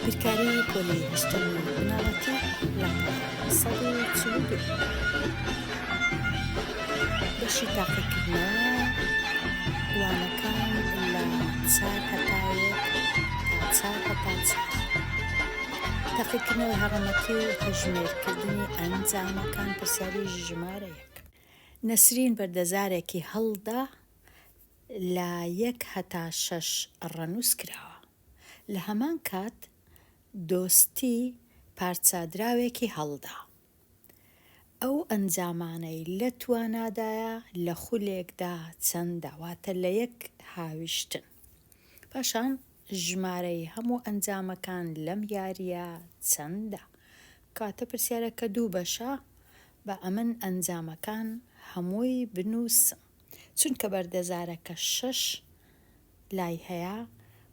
بیرکاری پۆلی هەشتەمی بناڵەتی لە ١42 بەشی تاقیکردنەوە وانەکان لە 4 هەتا 1 تا 4 هەتا 4 تاقیکردنەوەی هەڕەمەتی و هەژمێرکردنی ئەنجامەکان پرسیاری ژمارە 1 نەسرین بەردەزارێکی هەڵدا لە 1 هەتا 6 ڕەنووس کراوە. لە هەمان کات دۆستی پارچادراوێکی هەڵدا. ئەو ئەنجامانەی لە توانادایە لە خولێکدا چەندە، واتە لە 1 هاویشتن. پاشان ژمارەی هەموو ئەنجامەکان لەم یاریە چەندە. کاتە پرسیارەکە 2 بەشە، بە ئەمن ئەنجامەکان هەمووی بنووسم. چونکە بەردەزارەکە 6 لای هەیە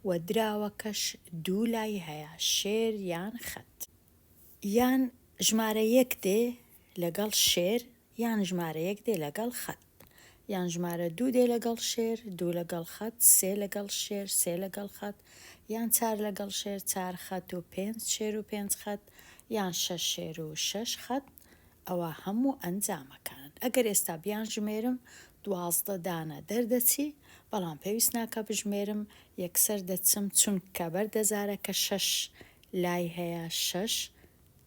و دراوەکەش 2 لای هەیە، شێر یان خەت. یان ژمارە 1 دێ لەگەڵ شێر، یان ژمارە 1 دێ لەگەڵ خەت، یان ژمارە 2 دێ لەگەڵ شێر، 2 لەگەڵ خەت، 3 لەگەڵ شێر، 3 لەگەڵ خەت، یان 4 لەگەڵ شێر، 4 خەت و 5 شێر و 5 خەت، یان 6 شێر و 6 خەت. ئەوە هەموو ئەنجامەکان. ئەگەر ئێستا بیان ژمێرم 12 دانە دەردەچی، بەڵام پێویست ناکە بژمێرم، یەکسەر دەچم چونکە بەردەزارەکە 6 لای هەیە، 6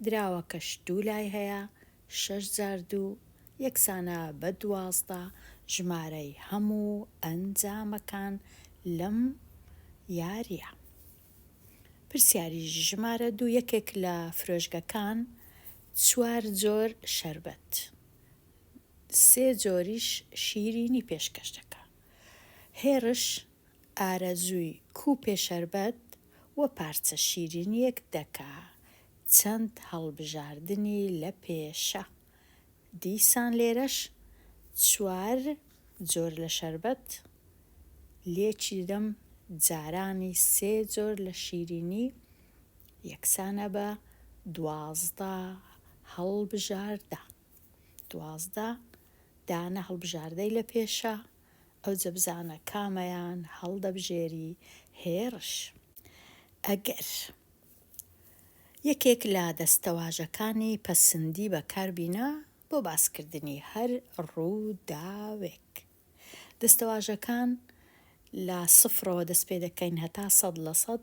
دراوەکەش 2 لای هەیە، 6 جار 2 یەکسانە بە 12 ژمارەی هەموو ئەنجامەکان لەم یاریە. پرسیاری ژمارە 2 یەکێک لە فرۆشگەکان 4 جۆر شەربەت، 3 جۆریش شیرینی پێشکەش دەکات. هێرش ئارەزووی کووپێ شەربەت و پارچە شیرینیەک دەکا، چەند هەڵبژاردنی لە پێشە. دیسان لێرەش 4 جۆر لە شەربەت لێکی دەم جارانی 3 جۆر لە شیرینی یەکسانە بە 12 هەڵبژاردە. 12 دانە هەڵبژاردەی لە پێشە، ئەو جەبزانە کامەیان هەڵدەبژێری هێرش. ئەگەر یەکێک لە دەستەواژەکانی پەسەندی بەکاربینە بۆ باسکردنی هەر ڕووداوێک. دەستەواژەکان لە 0ەوە دەست پێ دەکەین هەتا 100%.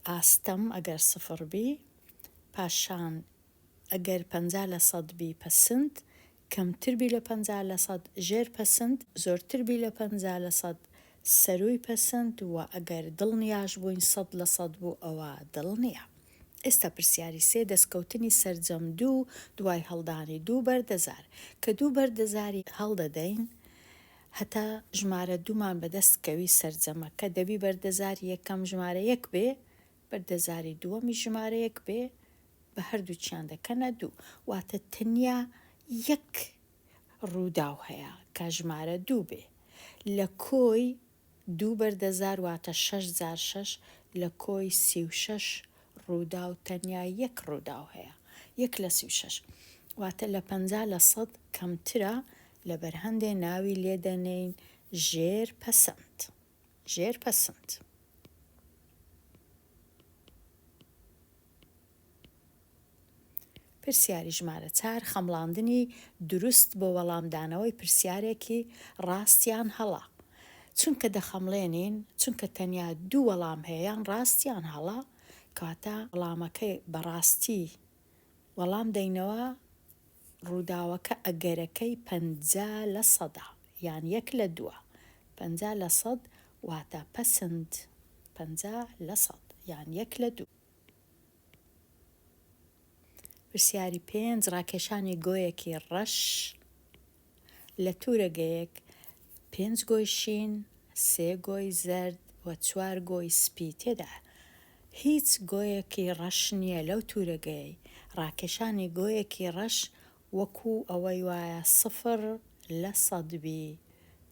ئاستەم ئەگەر 0 بی، پاشان ئەگەر 50% بی پەسەند، کەمتر بی لە 50% ژێر پەسەند، زۆرتر بی لە 50% سەرووی پەسەند، و ئەگەر دڵنیاش بووین 100% بوو ئەوە دڵنیە. ئێستا پرسیاری 3 دەستکەوتنی سەرجەم 2 دوای هەڵدانی 2 بەردەزار. کە 2 بەردەزاری هەڵدەدەین هەتا ژمارە 2مان بەدەستکەوی سەرجەمەکە دەبی بەردەزاری یەکەم ژمارە 1 بێ، بەردەزاری دووەمی ژمارە 1 بێ، بە هەردووچیان دەکەنە 2، واتە تەنیا 1 ڕووداو هەیە کە ژمارە 2 بێ. لە کۆی 2 بەردەزار واتە 6 جار 6، لە کۆی 36 ڕووداو تەنیا 1 ڕووداو هەیە، 1 لە 36، واتە لە 50% کەمترە، لە بەرهەندێ ناوی لێدەنین ژێر پەسەند. ژێر پەسەند. پرسیاری ژمارە 4 خەمڵاندنی دروست بۆ وەڵامدانەوەی پرسیارێکی ڕاستیان هەڵە. چونکە دەخەمڵێنین، چونکە تەنیا 2 وەڵام هەیەیان ڕاستیان هەڵە، کاتە وەڵامەکەی بەڕاستی وەڵام دەینەوە، ڕووداوەکە ئەگەرەکەی 50%، یان 1 لە 2، 50%، واتە پەسەند 50%، یان 1 لە 2. پرسیاری 5 ڕاکێشانی گۆیەکی ڕەش لە توورەگەیەک 5 گۆی شین، 3 گۆی زەرد و 4 گۆی سپی تێدا. هیچ گۆیەکی ڕەش نییە لەو توورەگەی. ڕاکێشانی گۆیەکی ڕەش وەکو ئەوەی وایە 0% بی،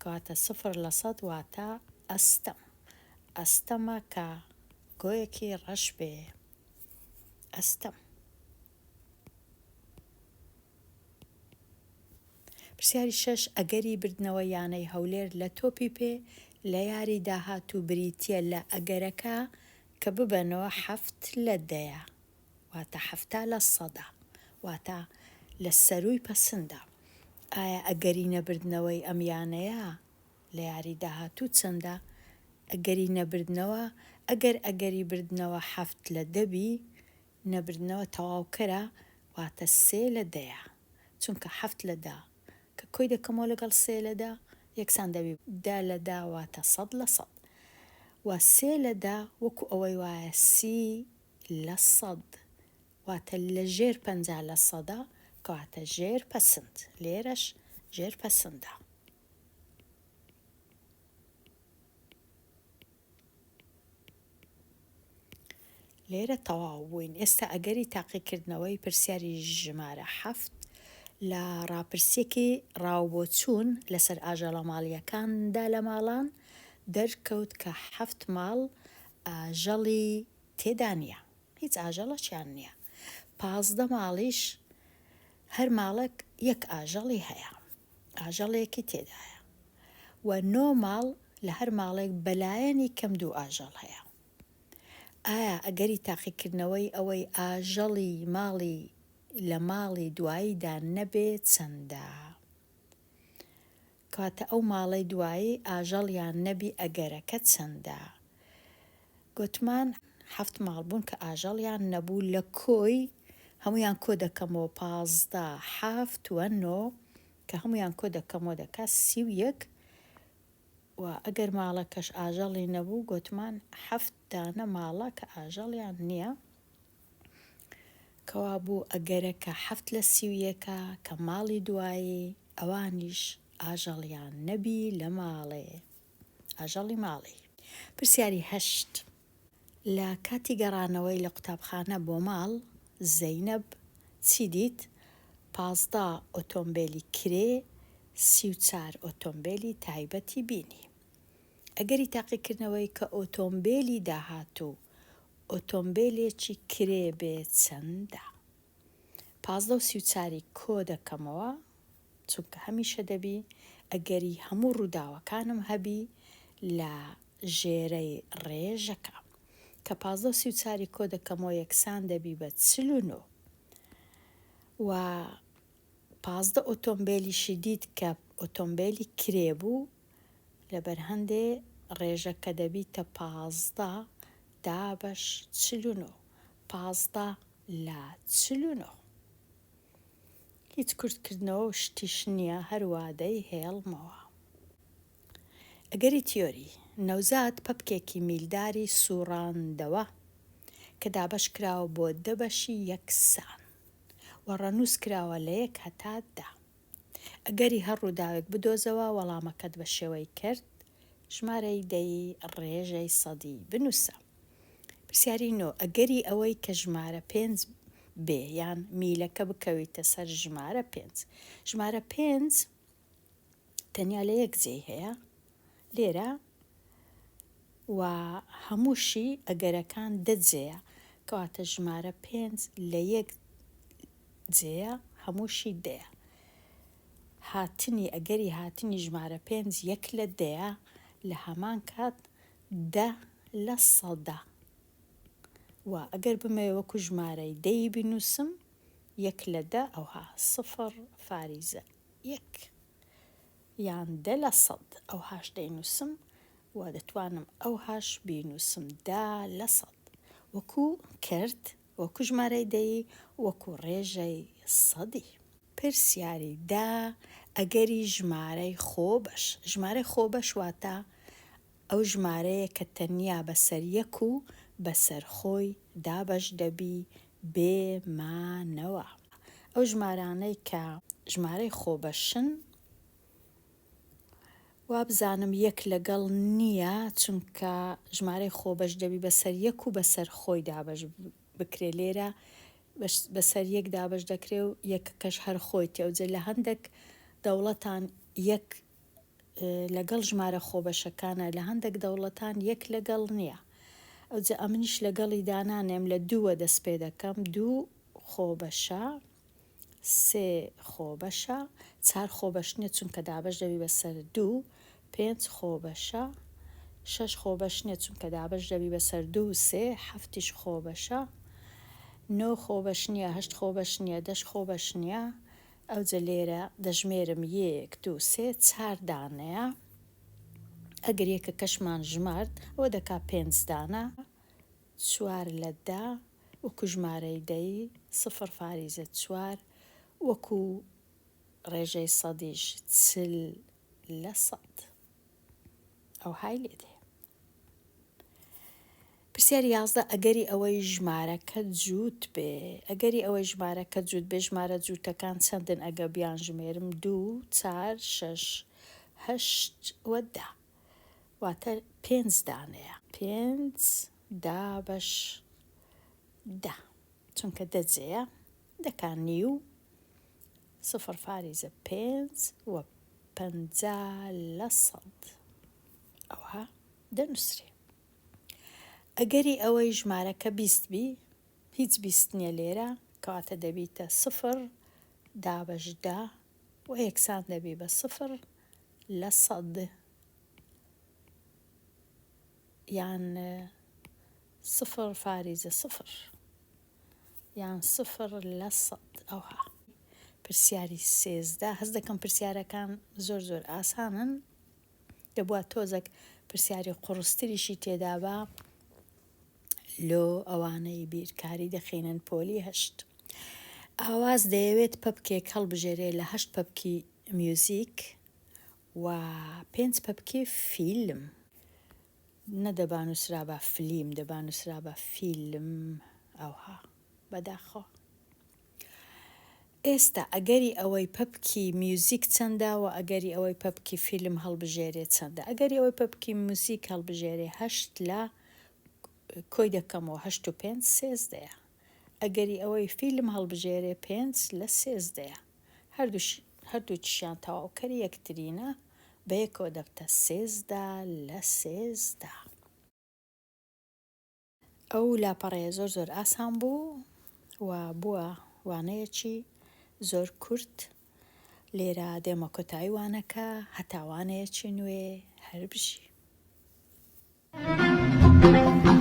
کەواتە 0% واتە ئەستەم. ئەستەمە کە گۆیەکی ڕەش بێ، ئەستەم. پرسیاری 6 ئەگەری بردنەوە یانەی هەولێر لە تۆپی پێ لە یاری داهاتوو بریتیە لە ئەگەرەکە کە ببەنەوە 7 واتە 7 واتە لە سەرووی پەسەندە. ئایا ئەگەری نەبردنەوەی ئەمیانەیە لە یاری داهاتوو چەندە؟ ئەگەری نەبردنەوە ئەگەری بردنەوە 7 بی، نەبردنەوە تەواوکەرە واتە 3 چونکە 7 کە کۆی دەکەمەوە لەگەڵ 3 یەکسان دەبی 10 واتە 100%. و 3 وەکو ئەوەی وایە 30%، واتە لە ژێر 50% کەواتە ژێر پەسند. لێرەش ژێر پەسندە. لێرە تەواو بووین. ئێستا ئەگەری تاقیکردنەوەی پرسیاری ژمارە 7 لە ڕاپرسیەکی ڕاوبۆچوون لەسەر ئاژەڵە ماڵیەکاندا لە ماڵان دەرکەوت کە 7 ماڵ ئاژەڵی تێدا نییە، هیچ ئاژەڵەشیان نییە. 15 ماڵیش هەر ماڵێک یەک ئاژەڵی هەیە، ئاژەڵێکی تێدایە. و 9 ماڵ لە هەر ماڵێک بەلایەنی کەم 2 ئاژەڵ هەیە. ئایا ئەگەری تاقیکردنەوەی ئەوەی ئاژەڵی ماڵی لە ماڵی دواییدا نەبێت چەندە؟ کەواتە ئەو ماڵەی دوایی ئاژەڵیان نەبی ئەگەرەکە چەندە؟ گوتمان 7 ماڵ بوون کە ئاژەڵیان نەبوو، لە کۆی هەمویان کۆ دەکەمەوە 15 7 و 9 کە هەمویان کۆ دەکەمەوە دەکات 31. و ئەگەر ماڵەکەش ئاژەڵی نەبوو گوتمان 7 دانە ماڵە کە ئاژەڵیان نییە، کەوا بوو ئەگەرەکە 7 لە 31 کە ماڵی دوایی ئەوانیش ئاژەڵیان نەبی لە ماڵێ، ئاژەڵی ماڵی. پرسیاری 8 لە کاتی گەڕانەوەی لە قوتابخانە بۆ ماڵ زەینەب چی دیت؟ 15 ئۆتۆمبیلی کرێ، 34 ئۆتۆمبیلی تایبەتی بینی. ئەگەری تاقیکردنەوەی کە ئۆتۆمبیلی داهاتوو ئۆتۆمبیلێکی کرێ بێت چەندە؟ 15 و 34 کۆ دەکەمەوە چونکە هەمیشە دەبی ئەگەری هەموو ڕووداوەکانم هەبی لە ژێرەی ڕێژەکە، کە 15 و 34 کۆ دەکەمەوە یەکسان دەبی بە 49. و 15 ئۆتۆمبیلیشی دیت کە ئۆتۆمبیلی کرێ بوو، لەبەر هەندێ ڕێژەکە دەبیتە 15 دابەش 49، 15 لە 49. هیچ کورتکردنەوە و شتیش نییە، هەروادەی هێڵمەوە. ئەگەری تیۆری نەوزاد پەپکێکی میلداری سوڕاندەوە کە دابەش کراوە بۆ 10 بەشی یەکسان و ڕەنووس کراوە لە 1 هەتا 10. ئەگەری هەر ڕووداوێک بدۆزەوە وەڵامەکەت بە شێوەی کرد، ژمارەی دەی ڕێژەی سەدی بنووسە. پرسیاری 9 ئەگەری ئەوەی کە ژمارە 5 بێ یان میلەکە بکەویتە سەر ژمارە 5. ژمارە 5 تەنیا لە 1 جێی هەیە لێرە، و هەمووشی ئەگەرەکان 10 جێیە، کەواتە ژمارە 5 لە 1 جێیە، هەمووشی 10. هاتنی ئەگەری هاتنی ژمارە 5 1 لە 10 لە هەمان کات 10 لە 100. و ئەگەر بمەوێ وەکو ژمارەی 10 بنووسم 1 لە 10 ئەوها 0 فاریزە 1، یان 10 لە 100 ئەوهاش دەینووسم و دەتوانم ئەوهاش بینووسم 10 لە 100 وەکو کرد، وەکو ژمارەی 10 وەکو ڕێژەی سەدی. پرسیاری 10 ئەگەری ژمارەی خۆبەش. ژمارەی خۆبەش واتە ئەو ژمارەیە کە تەنیا بەسەر 1 و بەسەر خۆی دابەش دەبی بێمانەوە. ئەو ژمارانەی کە ژمارەی خۆبەشن وابزانم 1 لەگەڵ نییە، چونکە ژمارەی خۆبەش دەبی بەسەر 1 و بەسەر خۆی دابەش بکرێ. لێرە بەسەر 1 دابەش دەکرێ و 1کەش هەر خۆیتی. ئەوجە لە هەندێک دەوڵەتان 1 لەگەڵ ژمارە خۆبەشەکانە، لە هەندێک دەوڵەتان 1 لەگەڵ نییە. ئەوجە ئەمنیش لەگەڵی دانانێم لە 2 دەست پێ دەکەم، 2 خۆبەشە، 3 خۆبەشە، 4 خۆبەش نییە چونکە دابەش دەبی بەسەر 2، 5 خۆبەشە، 6 خۆبەش نییە چونکە دابش دەبی بەسەر 2 و 3 7 خۆبەشە 9 خۆبەش نییە 8 خۆبەش نییە 10 خۆبەش نییە ئەوجە لێرە دەژمێرم 1 2 3 4 دانەیە ئەگەر یەکە کەشمان ژمارد ئەوە دەکا 5 دانە 4 لە 10 وەکو ژمارەی دەی 0 فاریزە 4 وەکو ڕێژەی سەدیش 40 لە 100 ئەو های لێ دێ. پرسیاری 11 ئەگەری ئەوەی ژمارەکە جووت بێ ئەگەری ئەوەی ژمارەکە جووت بێ ژمارە جووتەکان چەندن ئەگە بیان ژمێرم 2 4 6 8 و 10 واتە 5 دانەیە 5 10 بەش 10 چونکە دەجەیە دەکا نیو 0 فاریزە 5 و 50 لە 100 ئەوە دەنووسرێ. ئەگەری ئەوەی ژمارەکە 20 بی هیچ 20 نییە لێرە کەواتە دەبیتە 0 10 بەش 10 و یەکسان دەبی بە 0 لە 100 یان 0 فاریزە 0 یان 0 لە 100 ئەوها. پرسیاری 13 هەست دەکەم پرسیارەکان زۆر ئاسانن دەبووە تۆزێک پرسیاری قوڕستریشی تێدا بە لۆ ئەوانەی بیرکاری دەخینن پۆلی 8 ئاواز دەیەوێت پەپکێک هەڵبژێرێ لە 8 پەپکی میوزیک و 5 پەپکی فیلم نەدەبانووسرا بە فلیم دەبانووسرا بە فیلم ئەوها بەداخۆ. ئێستا ئەگەری ئەوەی پەپکی میوزیک چەندە و ئەگەری ئەوەی پەپکی فیلم هەڵبژێرێ چەندە ئەگەری ئەوەی پەپکی میوزیک هەڵبژێرێ 8 لە کۆی دەکەمەوە 8 و 5 13 ئەگەری ئەوەی فیلم هەڵبژێرێ 5 لە 13 هەردووچیان تەواوکەری یەکترینە بە یەکەوە دەبتە 13 لە 13. ئەو لاپەڕەیە زۆر ئاسان بوو و بووە وانەیەکی زۆر کورت لێرە دێمە کۆتایی وانەکە هەتاوانەیەکی نوێ هەربژی. Thank you.